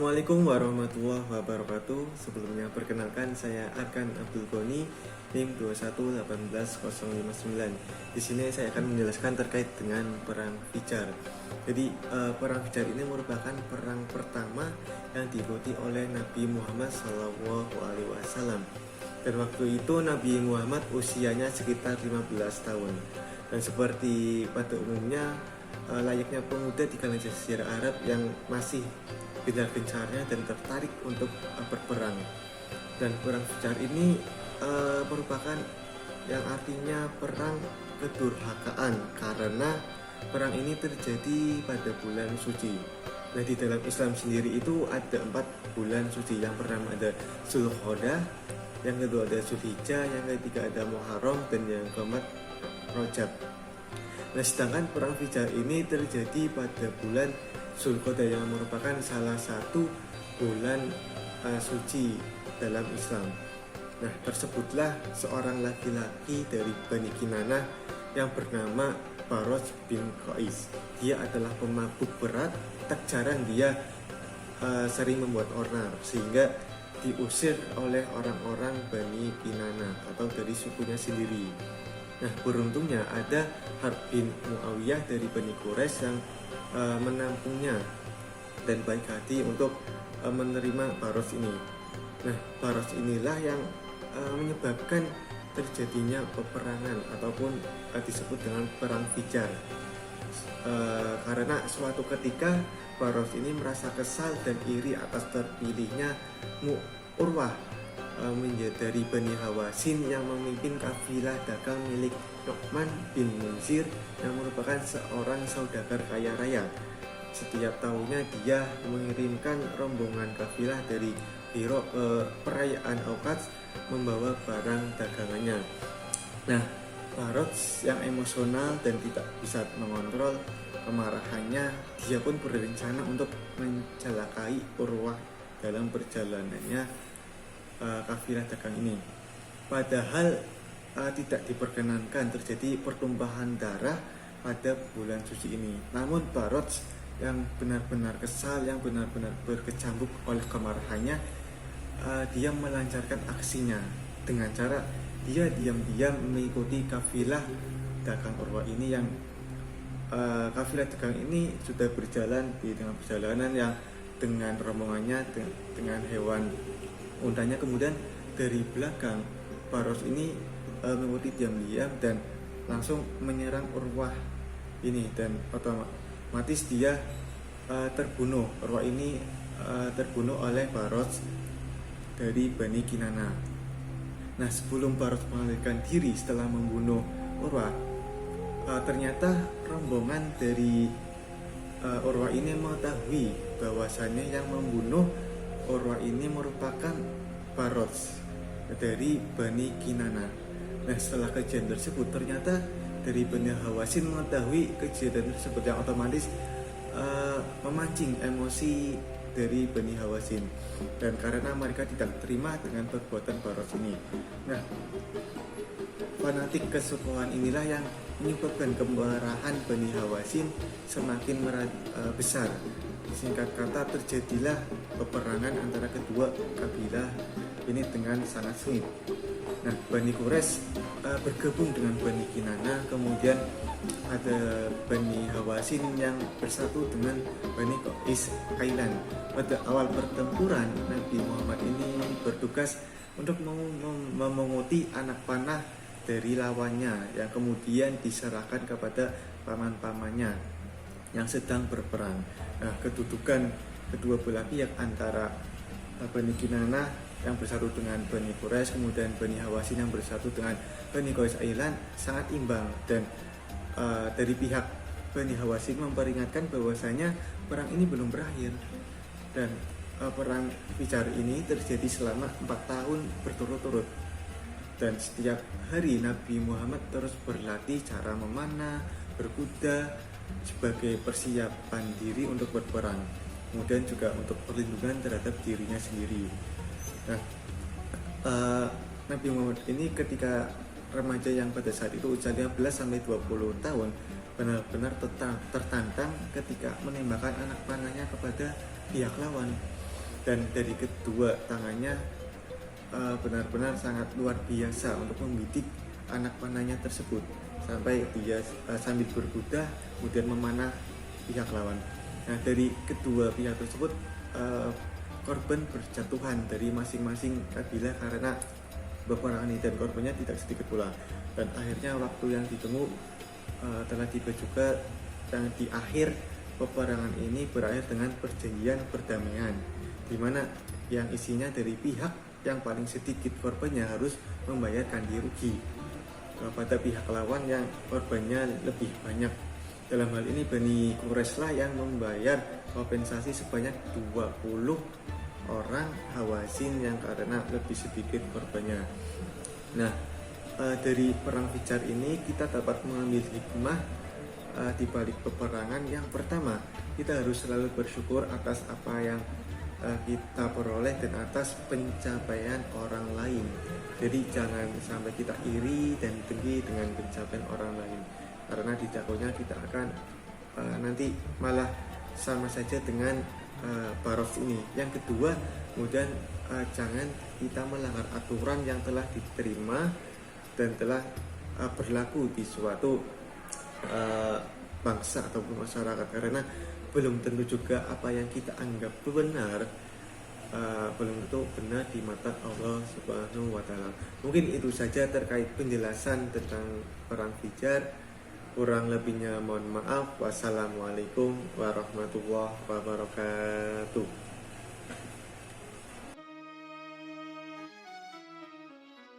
Assalamualaikum warahmatullahi wabarakatuh. Sebelumnya perkenalkan, saya Arkan Abdul Goni, NIM 2188059. Di sini saya akan menjelaskan terkait dengan perang Fijar. Jadi perang Fijar ini merupakan perang pertama yang diikuti oleh Nabi Muhammad SAW. Dan waktu itu Nabi Muhammad usianya sekitar 15 tahun. Dan seperti pada umumnya layaknya pemuda di kalangan Jazirah Arab yang masih gencar-gencarnya dan tertarik untuk berperang. Dan perang Fijar ini merupakan yang artinya perang kedurhakaan, karena perang ini terjadi pada bulan suci. Nah, di dalam Islam sendiri itu ada 4 bulan suci. Yang pertama ada Zulqa'dah, yang kedua ada Zulhijjah, yang ketiga ada Muharram, dan yang keempat Rajab. Nah, sedangkan perang Fijar ini terjadi pada bulan Zulqa'dah yang merupakan salah satu bulan suci dalam Islam. Nah, tersebutlah seorang laki-laki dari Bani Kinanah yang bernama Baros bin Qais. Dia adalah pemabuk berat, tak jarang dia sering membuat onar sehingga diusir oleh orang-orang Bani Kinanah atau dari sukunya sendiri. Nah, beruntungnya ada Harb bin Muawiyah dari Bani Quraisy yang menampungnya dan baik hati untuk menerima Baros ini. Nah, Baros inilah yang menyebabkan terjadinya peperangan ataupun disebut dengan perang Fijar. Karena suatu ketika Baros ini merasa kesal dan iri atas terpilihnya Urwah dari Bani Hawasin yang memimpin kafilah dagang milik Nu'man bin Munzir yang merupakan seorang saudagar kaya raya. Setiap tahunnya dia mengirimkan rombongan kafilah dari Hiro ke perayaan Auqas membawa barang dagangannya. Nah, Baros yang emosional dan tidak bisa mengontrol kemarahannya, dia pun berencana untuk mencelakai Urwah dalam perjalanannya kafilah dagang ini. Padahal tidak diperkenankan terjadi pertumpahan darah pada bulan suci ini. Namun Baros yang benar-benar kesal, yang benar-benar berkecambuk oleh kemarahannya, dia melancarkan aksinya dengan cara dia diam-diam mengikuti kafilah dagang Urwah ini yang kafilah dagang ini sudah berjalan di tengah perjalanan yang dengan rombongannya dengan hewan untanya. Kemudian dari belakang Baros ini mengikuti diam-diam dan langsung menyerang Urwah ini, dan otomatis dia terbunuh. Urwah ini terbunuh oleh Baros dari Bani Kinanah. Nah, sebelum Baros melarikan diri setelah membunuh Urwah, ternyata rombongan dari Urwah ini mengetahui bahwasannya yang membunuh Urwah ini merupakan Baros dari Bani Kinanah. Nah, setelah kejadian tersebut ternyata dari Bani Hawasin mengetahui kejadian tersebut yang otomatis memancing emosi dari Bani Hawasin, dan karena mereka tidak terima dengan perbuatan Baros ini. Nah, fanatik kesukuan inilah yang menyebabkan kemarahan Bani Hawasin semakin besar. Singkat kata, terjadilah peperangan antara kedua kabilah ini dengan sangat sengit. Nah, Bani Quraisy bergabung dengan Bani Kinanah, kemudian ada Bani Hawasin yang bersatu dengan Bani Qais Ailan. Pada awal pertempuran, Nabi Muhammad ini bertugas untuk memunguti anak panah dari lawannya yang kemudian diserahkan kepada paman-pamannya yang sedang berperang. Nah, kedudukan kedua belah pihak antara Bani Kinanah yang bersatu dengan Bani Quraisy, kemudian Bani Hawasin yang bersatu dengan Bani Qais Ailan sangat imbang, dan dari pihak Bani Hawasin memperingatkan bahwasanya perang ini belum berakhir, dan perang Fijar ini terjadi selama 4 tahun berturut-turut, dan setiap hari Nabi Muhammad terus berlatih cara memanah, berkuda sebagai persiapan diri untuk berperang, kemudian juga untuk perlindungan terhadap dirinya sendiri. Nah, Nabi Muhammad ini ketika remaja yang pada saat itu usia 15-20 tahun benar-benar tertantang ketika menembakkan anak panahnya kepada pihak lawan. dan dari kedua tangannya benar-benar sangat luar biasa untuk membidik anak panahnya tersebut sampai dia sambil berkuda kemudian memanah pihak lawan. Nah, dari kedua pihak tersebut korban berjatuhan dari masing-masing kabilah karena peperangan ini, dan korbannya tidak sedikit pula. Dan akhirnya waktu yang ditunggu telah tiba juga, dan di akhir peperangan ini berakhir dengan perjanjian perdamaian, di mana yang isinya dari pihak yang paling sedikit korbannya harus membayar ganti rugi pada pihak lawan yang korbannya lebih banyak. Dalam hal ini Bani Quraisy lah yang membayar kompensasi sebanyak 20 orang Hawazin yang karena lebih sedikit korbannya. Nah, dari perang Fijar ini kita dapat mengambil hikmah di balik peperangan. Yang pertama, kita harus selalu bersyukur atas apa yang kita peroleh dan atas pencapaian orang lain. Jadi jangan sampai kita iri dan dengki dengan pencapaian orang lain, karena di takutnya kita akan nanti malah sama saja dengan baros ini. Yang kedua, kemudian jangan kita melanggar aturan yang telah diterima dan telah berlaku di suatu bangsa ataupun masyarakat, karena belum tentu juga apa yang kita anggap benar belum tentu benar di mata Allah Subhanahu wa Ta'ala. Mungkin itu saja terkait penjelasan tentang perang Fijar. Kurang lebihnya mohon maaf. Wassalamualaikum warahmatullahi wabarakatuh.